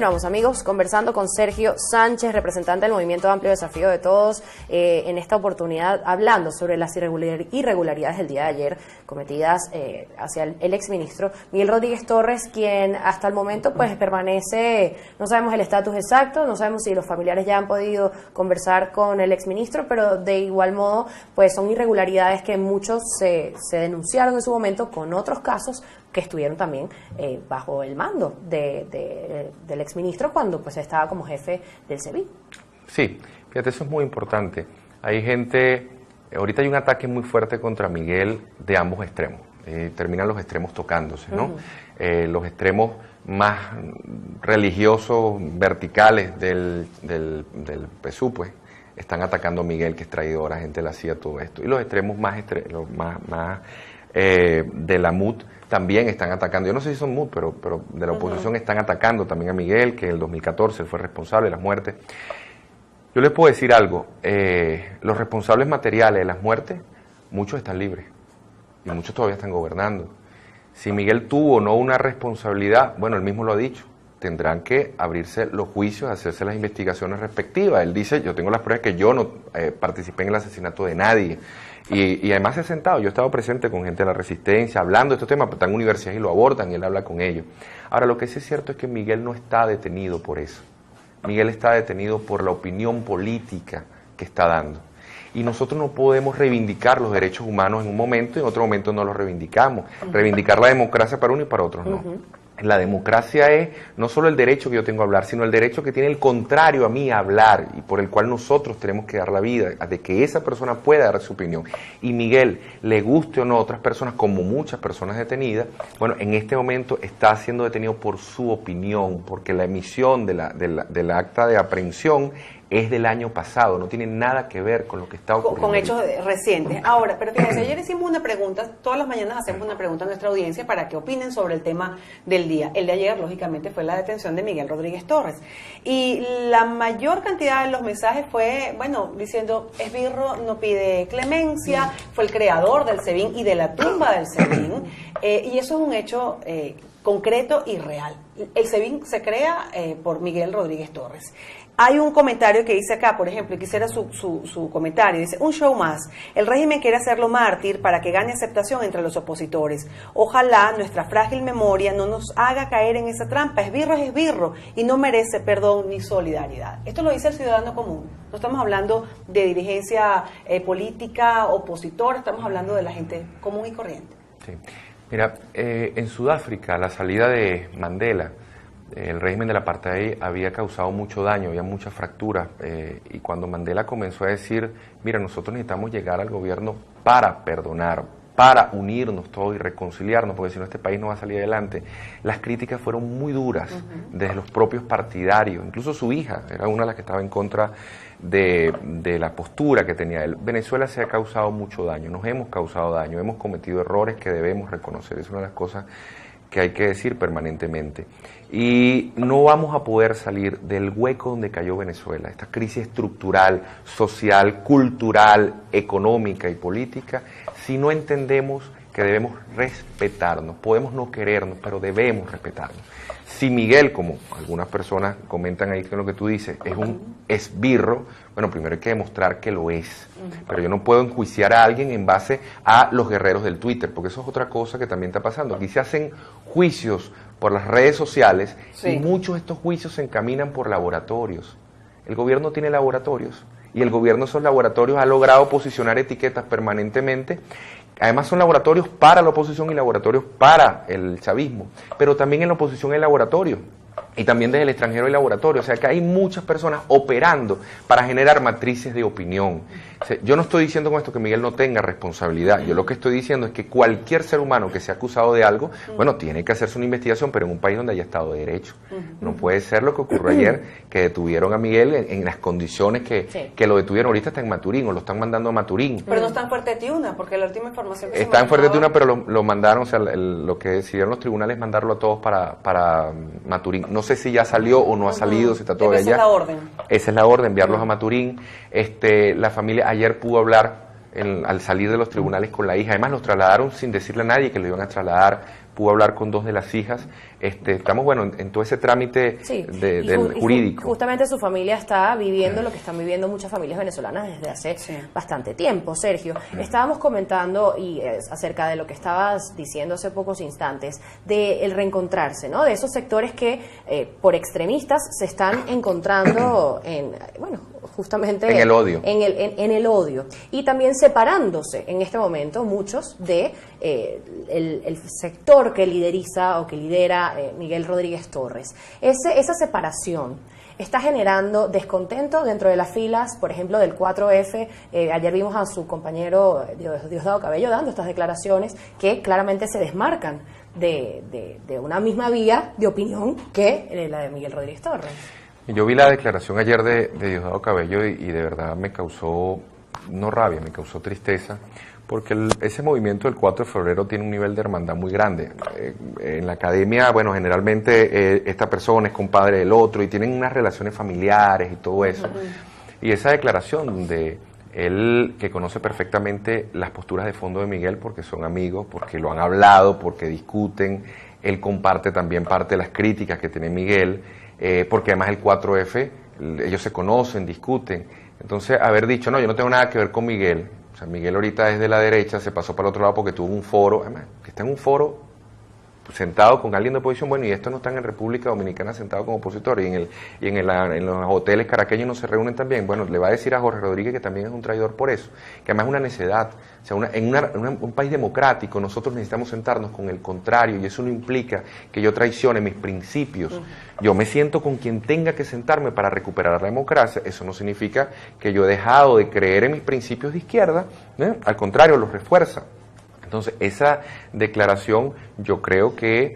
Continuamos, amigos, conversando con Sergio Sánchez, representante del Movimiento Amplio Desafío de Todos, en esta oportunidad hablando sobre las irregularidades del día de ayer cometidas hacia el exministro Miguel Rodríguez Torres, quien hasta el momento pues permanece, no sabemos el estatus exacto, no sabemos si los familiares ya han podido conversar con el exministro, pero de igual modo pues son irregularidades que muchos se denunciaron en su momento con otros casos que estuvieron también bajo el mando del exministro cuando pues estaba como jefe del SEBIN. Sí, fíjate, eso es muy importante. Hay gente, ahorita hay un ataque muy fuerte contra Miguel de ambos extremos. Terminan los extremos tocándose, ¿no? Los extremos más religiosos, verticales del PSUV, pues, están atacando a Miguel, que es traidor, a gente de la CIA, todo esto. Y los extremos más de la MUD también están atacando. Yo no sé si son MUD, pero de la oposición están atacando también a Miguel, que en el 2014 él fue responsable de las muertes. Yo les puedo decir algo, los responsables materiales de las muertes, muchos están libres y muchos todavía están gobernando. Si Miguel tuvo o no una responsabilidad, bueno, él mismo lo ha dicho, tendrán que abrirse los juicios, hacerse las investigaciones respectivas. Él dice, yo tengo las pruebas que yo no participé en el asesinato de nadie. Y además se ha sentado, yo he estado presente con gente de la Resistencia, hablando de estos temas, pero están en universidades y lo abordan y él habla con ellos. Ahora, lo que sí es cierto es que Miguel no está detenido por eso. Miguel está detenido por la opinión política que está dando. Y nosotros no podemos reivindicar los derechos humanos en un momento y en otro momento no los reivindicamos. Reivindicar la democracia para uno y para otros no. La democracia es no solo el derecho que yo tengo a hablar, sino el derecho que tiene el contrario a mí a hablar y por el cual nosotros tenemos que dar la vida, de que esa persona pueda dar su opinión. Y Miguel, le guste o no a otras personas, como muchas personas detenidas, bueno, en este momento está siendo detenido por su opinión, porque la emisión del acta de aprehensión es del año pasado, no tiene nada que ver con lo que está ocurriendo. Con hechos recientes. Ahora, pero fíjense, ayer hicimos una pregunta, todas las mañanas hacemos una pregunta a nuestra audiencia para que opinen sobre el tema del día. El de ayer, lógicamente, fue la detención de Miguel Rodríguez Torres. Y la mayor cantidad de los mensajes fue, bueno, diciendo, esbirro no pide clemencia, fue el creador del SEBIN y de la tumba del SEBIN, y eso es un hecho concreto y real. El SEBIN se crea por Miguel Rodríguez Torres. Hay un comentario que dice acá, por ejemplo, y quisiera su comentario, dice, un show más, el régimen quiere hacerlo mártir para que gane aceptación entre los opositores. Ojalá nuestra frágil memoria no nos haga caer en esa trampa, esbirro es esbirro y no merece perdón ni solidaridad. Esto lo dice el ciudadano común, no estamos hablando de dirigencia política, opositora, estamos hablando de la gente común y corriente. Sí. Mira, en Sudáfrica la salida de Mandela, el régimen del apartheid había causado mucho daño, había muchas fracturas, y cuando Mandela comenzó a decir, mira, nosotros necesitamos llegar al gobierno para perdonar, para unirnos todos y reconciliarnos, porque si no este país no va a salir adelante, las críticas fueron muy duras desde los propios partidarios, incluso su hija era una de las que estaba en contra de la postura que tenía él. Venezuela se ha causado mucho daño, nos hemos causado daño, hemos cometido errores que debemos reconocer, es una de las cosas que hay que decir permanentemente. Y no vamos a poder salir del hueco donde cayó Venezuela, esta crisis estructural, social, cultural, económica y política, si no entendemos que debemos respetarnos. Podemos no querernos, pero debemos respetarnos. Si Miguel, como algunas personas comentan ahí con lo que tú dices, es un esbirro, bueno, primero hay que demostrar que lo es. Pero yo no puedo enjuiciar a alguien en base a los guerreros del Twitter, porque eso es otra cosa que también está pasando. Aquí se hacen juicios por las redes sociales y muchos de estos juicios se encaminan por laboratorios. El gobierno tiene laboratorios y el gobierno de esos laboratorios ha logrado posicionar etiquetas permanentemente. Además son laboratorios para la oposición y laboratorios para el chavismo, pero también en la oposición hay laboratorios. Y también desde el extranjero hay laboratorios, o sea que hay muchas personas operando para generar matrices de opinión. O sea, yo no estoy diciendo con esto que Miguel no tenga responsabilidad, yo lo que estoy diciendo es que cualquier ser humano que sea acusado de algo, bueno, tiene que hacerse una investigación, pero en un país donde haya Estado de Derecho. No puede ser lo que ocurrió ayer, que detuvieron a Miguel en las condiciones que lo detuvieron. Ahorita está en Maturín, o lo están mandando a Maturín. Pero no está en Fuerte Tiuna, porque la última información que está en Fuerte Tiuna, pero lo mandaron, o sea, lo que decidieron los tribunales es mandarlo a todos para Maturín. No sé si ya salió o no ha salido, si está todavía allá. Esa es la orden. Esa es la orden, enviarlos a Maturín. La familia ayer pudo hablar al salir de los tribunales con la hija. Además, los trasladaron sin decirle a nadie que lo iban a trasladar. Pudo hablar con dos de las hijas. estamos, bueno, en todo ese trámite Sí, del jurídico. Justamente su familia está viviendo lo que están viviendo muchas familias venezolanas desde hace bastante tiempo, Sergio. Estábamos comentando acerca de lo que estabas diciendo hace pocos instantes, de el reencontrarse, ¿no? De esos sectores que por extremistas se están encontrando justamente en el odio. En el odio. Y también separándose en este momento muchos de el sector que lideriza o que lidera Miguel Rodríguez Torres. Esa separación está generando descontento dentro de las filas, por ejemplo, del 4F. Ayer vimos a su compañero Diosdado Cabello dando estas declaraciones que claramente se desmarcan de una misma vía de opinión que la de Miguel Rodríguez Torres. Yo vi la declaración ayer de Diosdado Cabello y de verdad me causó, no rabia, me causó tristeza, porque ese movimiento del 4 de febrero tiene un nivel de hermandad muy grande. En la academia, bueno, generalmente esta persona es compadre del otro y tienen unas relaciones familiares y todo eso. Y esa declaración donde él, que conoce perfectamente las posturas de fondo de Miguel, porque son amigos, porque lo han hablado, porque discuten, él comparte también parte de las críticas que tiene Miguel, porque además el 4F, ellos se conocen, discuten. Entonces, haber dicho, no, yo no tengo nada que ver con Miguel. O sea, Miguel ahorita es de la derecha, se pasó para el otro lado porque tuvo un foro, además, que está en un foro sentado con alguien de oposición, bueno, y estos no están en República Dominicana sentados como opositores, y en los hoteles caraqueños no se reúnen también. Bueno, le va a decir a Jorge Rodríguez que también es un traidor por eso, que además es una necedad. O sea, en un país democrático nosotros necesitamos sentarnos con el contrario, y eso no implica que yo traicione mis principios. Yo me siento con quien tenga que sentarme para recuperar la democracia. Eso no significa que yo he dejado de creer en mis principios de izquierda, al contrario, los refuerza. Entonces, esa declaración yo creo que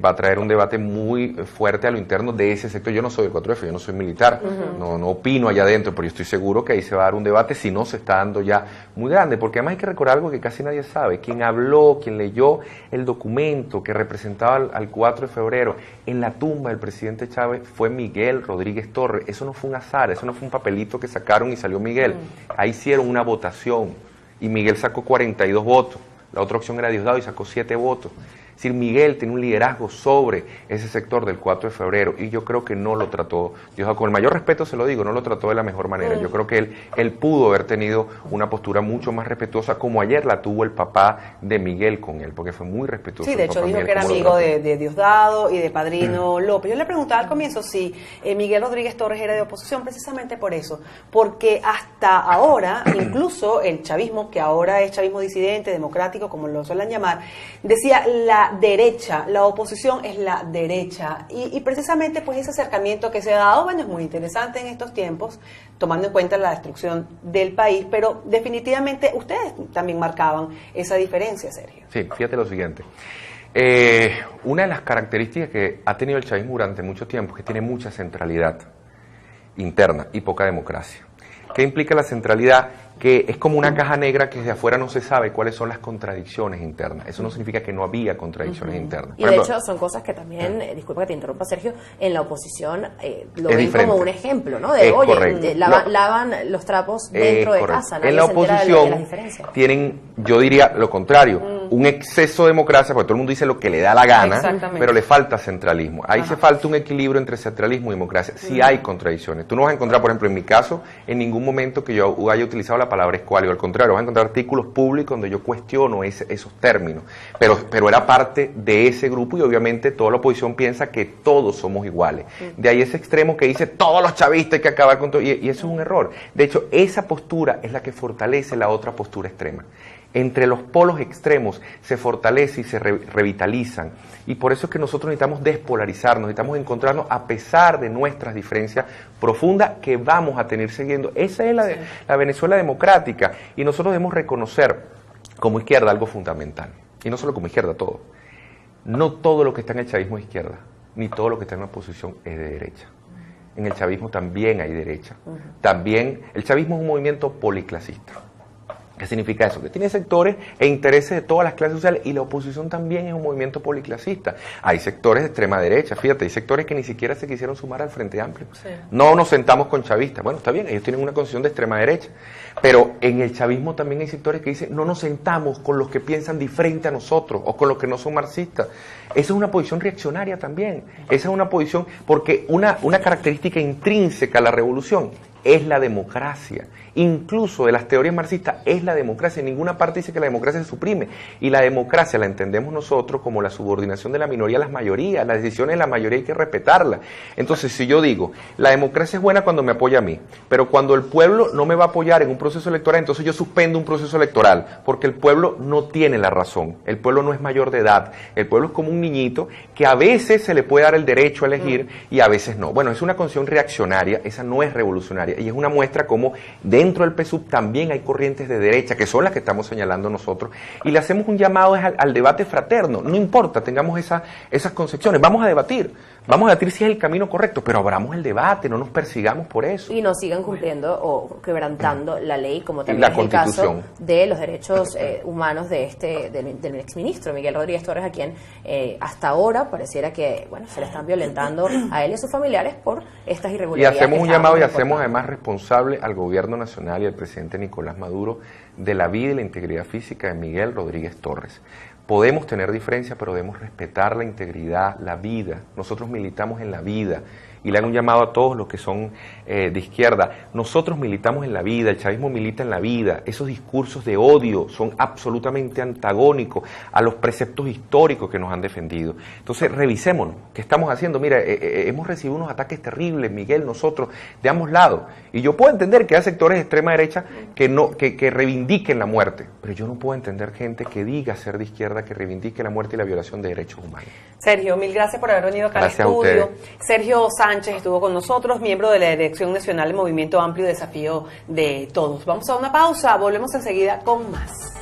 va a traer un debate muy fuerte a lo interno de ese sector. Yo no soy del 4F, yo no soy militar, no opino allá adentro, pero yo estoy seguro que ahí se va a dar un debate, si no se está dando ya muy grande, porque además hay que recordar algo que casi nadie sabe. Quien habló, quien leyó el documento que representaba al 4 de febrero en la tumba del presidente Chávez fue Miguel Rodríguez Torres. Eso no fue un azar, eso no fue un papelito que sacaron y salió Miguel. Ahí hicieron una votación y Miguel sacó 42 votos. La otra opción era Diosdado y sacó 7 votos. Es decir, Miguel tiene un liderazgo sobre ese sector del 4 de febrero y yo creo que no lo trató, Diosdado, con el mayor respeto se lo digo, no lo trató de la mejor manera. Yo creo que él pudo haber tenido una postura mucho más respetuosa, como ayer la tuvo el papá de Miguel con él, porque fue muy respetuoso. Sí, de hecho dijo que era amigo de Diosdado y de Padrino López. Yo le preguntaba al comienzo si Miguel Rodríguez Torres era de oposición, precisamente por eso, porque hasta ahora, incluso el chavismo, que ahora es chavismo disidente, democrático, como lo suelen llamar, decía la derecha, la oposición es la derecha, y precisamente pues ese acercamiento que se ha dado, bueno, es muy interesante en estos tiempos, tomando en cuenta la destrucción del país, pero definitivamente ustedes también marcaban esa diferencia, Sergio. Sí, fíjate lo siguiente. Una de las características que ha tenido el chavismo durante mucho tiempo es que tiene mucha centralidad interna y poca democracia. ¿Qué implica la centralidad? Que es como una caja negra que desde afuera no se sabe cuáles son las contradicciones internas. Eso no significa que no había contradicciones internas. Y de hecho son cosas que también, disculpa que te interrumpa, Sergio, en la oposición lo ven como un ejemplo, ¿no? De, oye, lavan los trapos dentro de casa. En la oposición tienen, yo diría, lo contrario, un exceso de democracia, porque todo el mundo dice lo que le da la gana, pero le falta centralismo. Ahí se falta un equilibrio entre centralismo y democracia. Sí hay contradicciones. Tú no vas a encontrar, por ejemplo, en mi caso, en ningún momento que yo haya utilizado la palabra escuálio, al contrario, vas a encontrar artículos públicos donde yo cuestiono esos términos, pero era parte de ese grupo y obviamente toda la oposición piensa que todos somos iguales. De ahí ese extremo que dice todos los chavistas hay que acabar con todo, y eso es un error. De hecho, esa postura es la que fortalece la otra postura extrema. Entre los polos extremos se fortalece y se revitalizan. Y por eso es que nosotros necesitamos despolarizarnos, necesitamos encontrarnos a pesar de nuestras diferencias profundas que vamos a tener siguiendo. Esa es la Venezuela democrática. Y nosotros debemos reconocer como izquierda algo fundamental. Y no solo como izquierda, todo. No todo lo que está en el chavismo es izquierda, ni todo lo que está en la oposición es de derecha. En el chavismo también hay derecha. También, el chavismo es un movimiento policlasista. ¿Qué significa eso? Que tiene sectores e intereses de todas las clases sociales, y la oposición también es un movimiento policlasista. Hay sectores de extrema derecha, fíjate, hay sectores que ni siquiera se quisieron sumar al Frente Amplio. Sí. No nos sentamos con chavistas. Bueno, está bien, ellos tienen una concepción de extrema derecha, pero en el chavismo también hay sectores que dicen no nos sentamos con los que piensan diferente a nosotros o con los que no son marxistas. Esa es una posición reaccionaria también. Esa es una posición, porque una característica intrínseca a la revolución es la democracia. Incluso de las teorías marxistas es la democracia. En ninguna parte dice que la democracia se suprime. Y la democracia la entendemos nosotros como la subordinación de la minoría a las mayorías. Las decisiones de la mayoría hay que respetarlas. Entonces, si yo digo, la democracia es buena cuando me apoya a mí, pero cuando el pueblo no me va a apoyar en un proceso electoral, entonces yo suspendo un proceso electoral, porque el pueblo no tiene la razón. El pueblo no es mayor de edad. El pueblo es como un niñito que a veces se le puede dar el derecho a elegir y a veces no. Bueno, es una concepción reaccionaria, esa no es revolucionaria. Y es una muestra como dentro del PSUV también hay corrientes de derecha, que son las que estamos señalando nosotros, y le hacemos un llamado al debate fraterno. No importa, tengamos esas concepciones, vamos a debatir si es el camino correcto, pero abramos el debate, no nos persigamos por eso. Y no sigan cumpliendo o quebrantando la ley, como también es el caso de los derechos humanos del exministro Miguel Rodríguez Torres, a quien hasta ahora pareciera que se le están violentando a él y a sus familiares por estas irregularidades. Y hacemos un llamado y hacemos además responsable al gobierno nacional y al presidente Nicolás Maduro de la vida y la integridad física de Miguel Rodríguez Torres. Podemos tener diferencias, pero debemos respetar la integridad, la vida. Nosotros militamos en la vida. Y le hago un llamado a todos los que son de izquierda. Nosotros militamos en la vida, el chavismo milita en la vida. Esos discursos de odio son absolutamente antagónicos a los preceptos históricos que nos han defendido. Entonces, revisémonos. ¿Qué estamos haciendo? Mira, hemos recibido unos ataques terribles, Miguel, nosotros, de ambos lados. Y yo puedo entender que hay sectores de extrema derecha que reivindiquen la muerte. Pero yo no puedo entender gente que diga ser de izquierda, que reivindique la muerte y la violación de derechos humanos. Sergio, mil gracias por haber venido acá al estudio. Sergio Sánchez estuvo con nosotros, miembro de la Dirección Nacional del Movimiento Amplio y Desafío de Todos. Vamos a una pausa, volvemos enseguida con más.